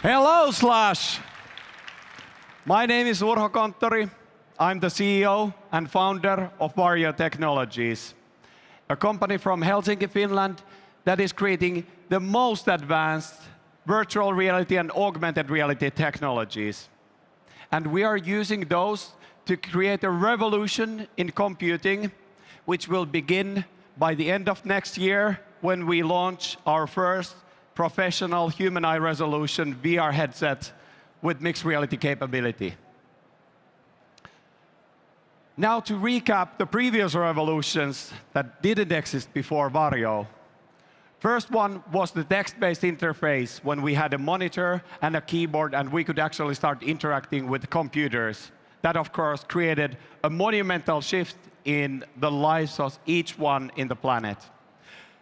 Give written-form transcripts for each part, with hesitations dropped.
Hello, Slash! My name is Urho Konttori. I'm the CEO and founder of Varjo Technologies, a company from Helsinki, Finland, that is creating the most advanced virtual reality and augmented reality technologies. And we are using those to create a revolution in computing, which will begin by the end of next year when we launch our first professional human eye resolution VR headset with mixed reality capability. Now, to recap the previous revolutions that didn't exist before Varjo. First one was the text-based interface, when we had a monitor and a keyboard and we could actually start interacting with computers. That, of course, created a monumental shift in the lives of each one in the planet.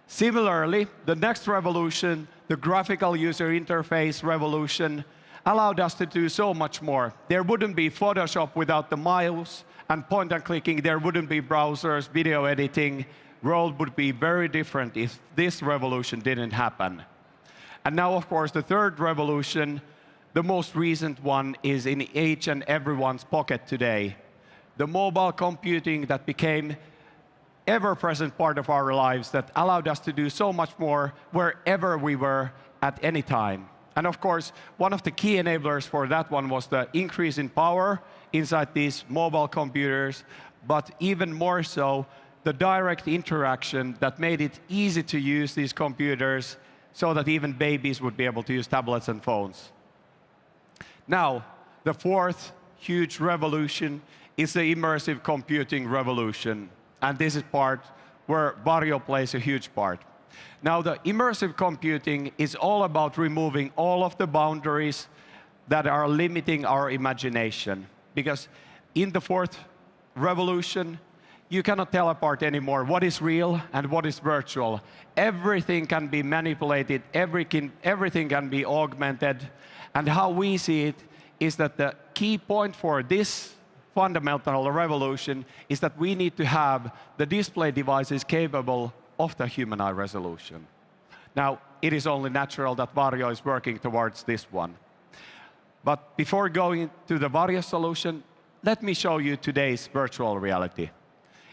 Similarly, the next revolution, the graphical user interface revolution, allowed us to do so much more. There wouldn't be Photoshop without the mouse and point and clicking. There wouldn't be browsers, video editing. World would be very different if this revolution didn't happen. And now, of course, the third revolution, the most recent one, is in each and everyone's pocket today. The mobile computing that became ever-present part of our lives that allowed us to do so much more wherever we were at any time. And of course, one of the key enablers for that one was the increase in power inside these mobile computers, but even more so, the direct interaction that made it easy to use these computers so that even babies would be able to use tablets and phones. Now, the fourth huge revolution is the immersive computing revolution. And this is part where Varjo plays a huge part. Now, the immersive computing is all about removing all of the boundaries that are limiting our imagination. Because in the fourth revolution, you cannot tell apart anymore what is real and what is virtual. Everything can be manipulated, everything can be augmented. And how we see it is that the key point for this fundamental revolution is that we need to have the display devices capable of the human eye resolution. Now, it is only natural that Varjo is working towards this one. But before going to the Varjo solution, let me show you today's virtual reality.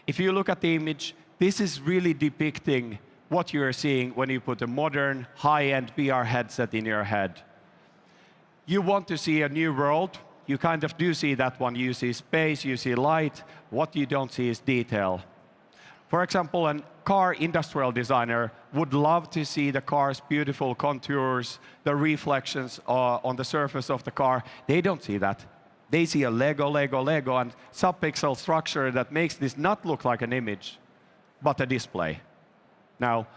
If you look at the image, this is really depicting what you're seeing when you put a modern, high-end VR headset in your head. You want to see a new world. You kind of do see that one. You see space, you see light. What you don't see is detail. For example, a car industrial designer would love to see the car's beautiful contours, the reflections on the surface of the car. They don't see that. They see a Lego, and sub-pixel structure that makes this not look like an image, but a display. Now,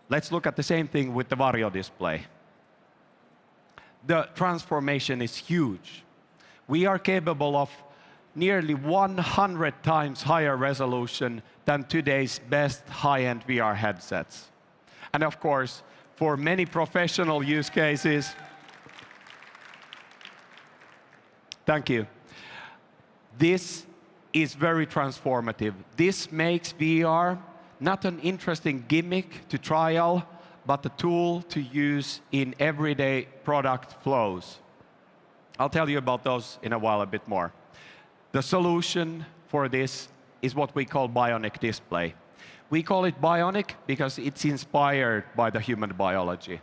let's look at the same thing with the Varjo display. The transformation is huge. We are capable of nearly 100 times higher resolution than today's best high-end VR headsets. And of course, for many professional use cases, thank you. This is very transformative. This makes VR not an interesting gimmick to trial, but a tool to use in everyday product flows. I'll tell you about those in a while a bit more. The solution for this is what we call bionic display. We call it bionic because it's inspired by the human biology.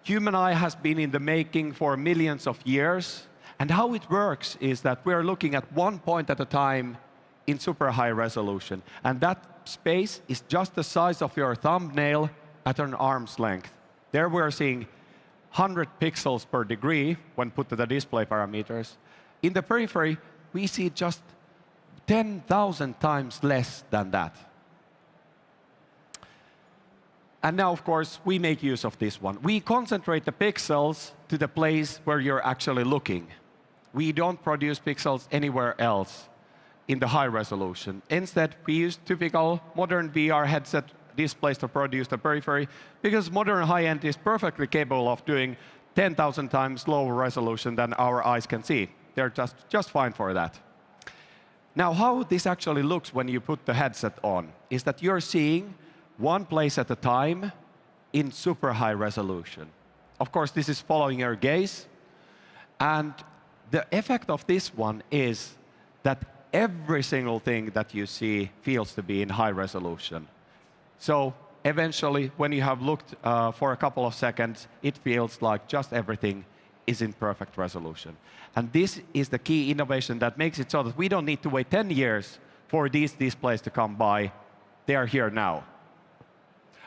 Human eye has been in the making for millions of years. And how it works is that we're looking at one point at a time in super high resolution. And that space is just the size of your thumbnail at an arm's length. There we're seeing 100 pixels per degree when put to the display parameters. In the periphery, we see just 10,000 times less than that. And now, of course, we make use of this one. We concentrate the pixels to the place where you're actually looking. We don't produce pixels anywhere else in the high resolution. Instead, we use typical modern VR headset displays to produce the periphery, because modern high-end is perfectly capable of doing 10,000 times lower resolution than our eyes can see. They're just fine for that. Now, how this actually looks when you put the headset on is that you're seeing one place at a time in super high resolution. Of course, this is following your gaze. And the effect of this one is that every single thing that you see feels to be in high resolution. So eventually, when you have looked for a couple of seconds, it feels like just everything is in perfect resolution. And this is the key innovation that makes it so that we don't need to wait 10 years for these displays to come by. They are here now.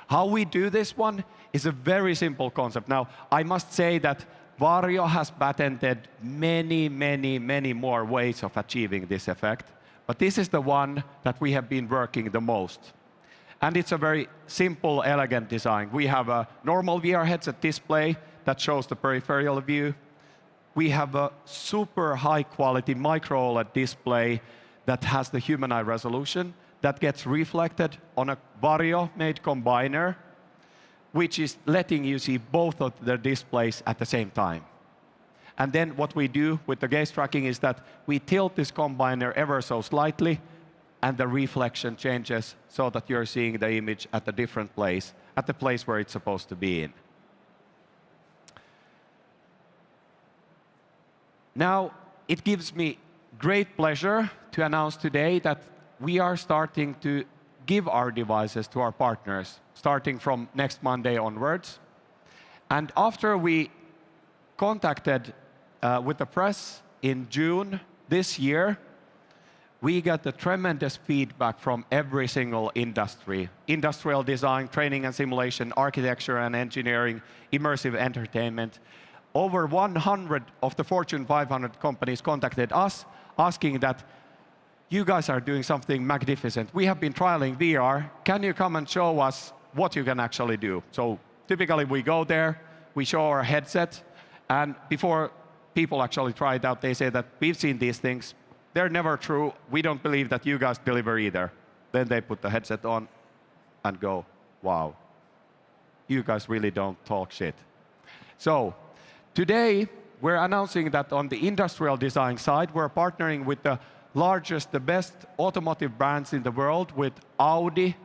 How we do this one is a very simple concept. Now, I must say that Varjo has patented many more ways of achieving this effect, but this is the one that we have been working the most. And it's a very simple, elegant design. We have a normal VR headset display that shows the peripheral view. We have a super high-quality micro-OLED display that has the human eye resolution that gets reflected on a Varjo-made combiner, which is letting you see both of the displays at the same time. And then what we do with the gaze tracking is that we tilt this combiner ever so slightly, and the reflection changes so that you're seeing the image at a different place, at the place where it's supposed to be in. Now, it gives me great pleasure to announce today that we are starting to give our devices to our partners, starting from next Monday onwards. And after we contacted with the press in June this year, we got the tremendous feedback from every single industry: industrial design, training and simulation, architecture and engineering, immersive entertainment. Over 100 of the Fortune 500 companies contacted us, asking that, you guys are doing something magnificent. We have been trialing VR. Can you come and show us what you can actually do? So typically we go there, we show our headset, and before people actually try it out, they say that we've seen these things. They're never true. We don't believe that you guys deliver either. Then they put the headset on and go, wow, you guys really don't talk shit. So today, we're announcing that on the industrial design side, we're partnering with the largest, the best automotive brands in the world, with Audi,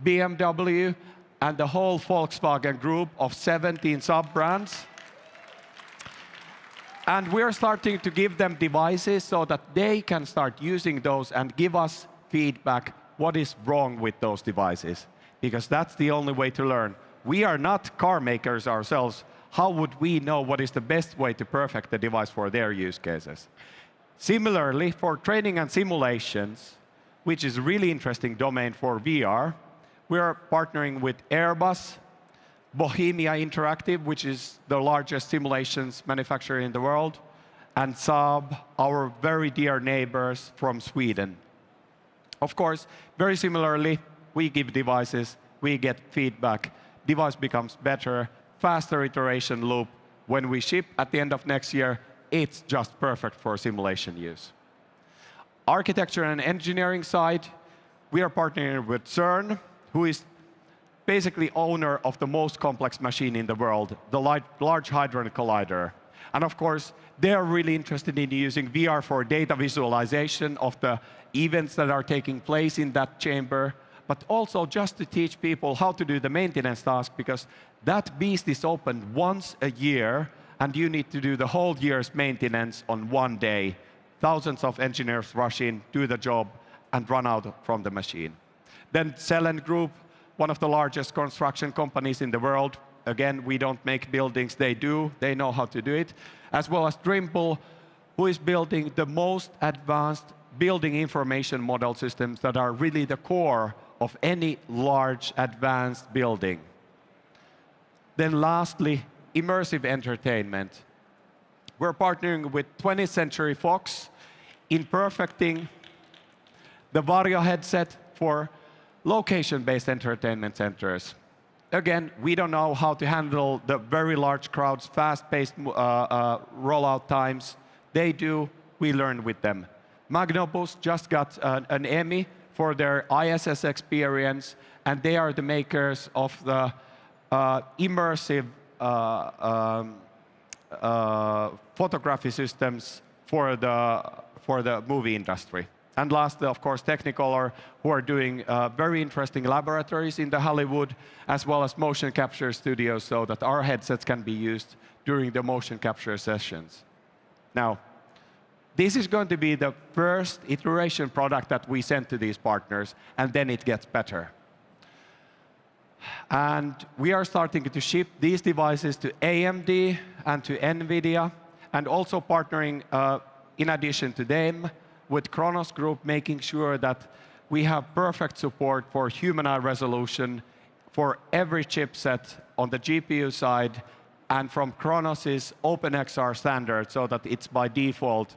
BMW, and the whole Volkswagen group of 17 sub-brands. And we're starting to give them devices so that they can start using those and give us feedback what is wrong with those devices. Because that's the only way to learn. We are not car makers ourselves. How would we know what is the best way to perfect the device for their use cases? Similarly, for training and simulations, which is a really interesting domain for VR, we are partnering with Airbus, Bohemia Interactive, which is the largest simulations manufacturer in the world, and Saab, our very dear neighbors from Sweden. Of course, very similarly, we give devices, we get feedback, device becomes better, faster iteration loop. When we ship at the end of next year, it's just perfect for simulation use. Architecture and engineering side, we are partnering with CERN, who is basically owner of the most complex machine in the world, the Large Hadron Collider. And of course, they're really interested in using VR for data visualization of the events that are taking place in that chamber, but also just to teach people how to do the maintenance task, because that beast is open once a year, and you need to do the whole year's maintenance on one day. Thousands of engineers rush in, do the job, and run out from the machine. Then Cellen Group, one of the largest construction companies in the world. Again, we don't make buildings, they do. They know how to do it. As well as Trimble, who is building the most advanced building information model systems that are really the core of any large advanced building. Then lastly, immersive entertainment. We're partnering with 20th Century Fox in perfecting the Varjo headset for location-based entertainment centers. Again, we don't know how to handle the very large crowds, fast-paced rollout times. They do, we learn with them. Magnobus just got an Emmy for their ISS experience, and they are the makers of the immersive photography systems for the movie industry. And lastly, of course, Technicolor, who are doing very interesting laboratories in the Hollywood, as well as motion capture studios, so that our headsets can be used during the motion capture sessions. Now, this is going to be the first iteration product that we send to these partners, and then it gets better. And we are starting to ship these devices to AMD and to NVIDIA, and also partnering, in addition to them, with Kronos Group, making sure that we have perfect support for human eye resolution for every chipset on the GPU side, and from Kronos's OpenXR standard, so that it's by default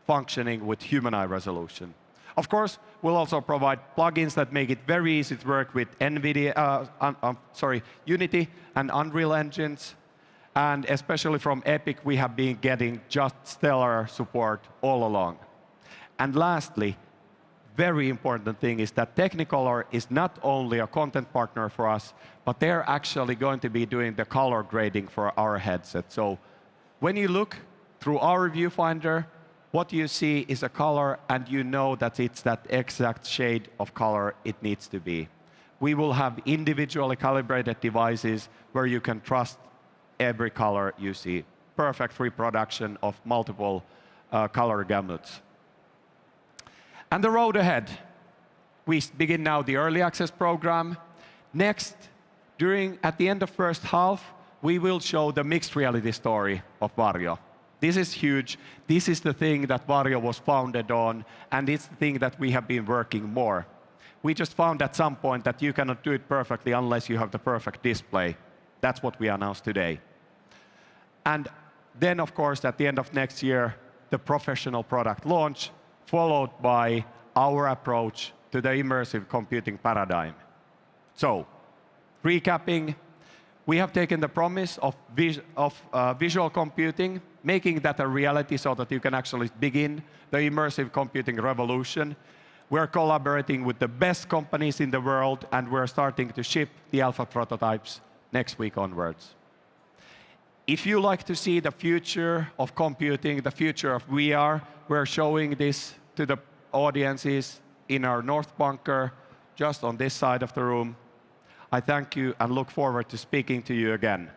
functioning with human eye resolution. Of course, we'll also provide plugins that make it very easy to work with Unity and Unreal engines. And especially from Epic, we have been getting just stellar support all along. And lastly, very important thing is that Technicolor is not only a content partner for us, but they're actually going to be doing the color grading for our headset. So when you look through our viewfinder, what you see is a color, and you know that it's that exact shade of color it needs to be. We will have individually calibrated devices where you can trust every color you see. Perfect reproduction of multiple color gamuts. And the road ahead. We begin now the early access program. Next, at the end of first half, we will show the mixed reality story of Varjo. This is huge. This is the thing that Varjo was founded on, and it's the thing that we have been working more. We just found at some point that you cannot do it perfectly unless you have the perfect display. That's what we announced today. And then, of course, at the end of next year, the professional product launch, followed by our approach to the immersive computing paradigm. So, recapping, we have taken the promise of visual computing, making that a reality so that you can actually begin the immersive computing revolution. We're collaborating with the best companies in the world, and we're starting to ship the alpha prototypes next week onwards. If you like to see the future of computing, the future of VR, we're showing this to the audiences in our North Bunker, just on this side of the room. I thank you and look forward to speaking to you again.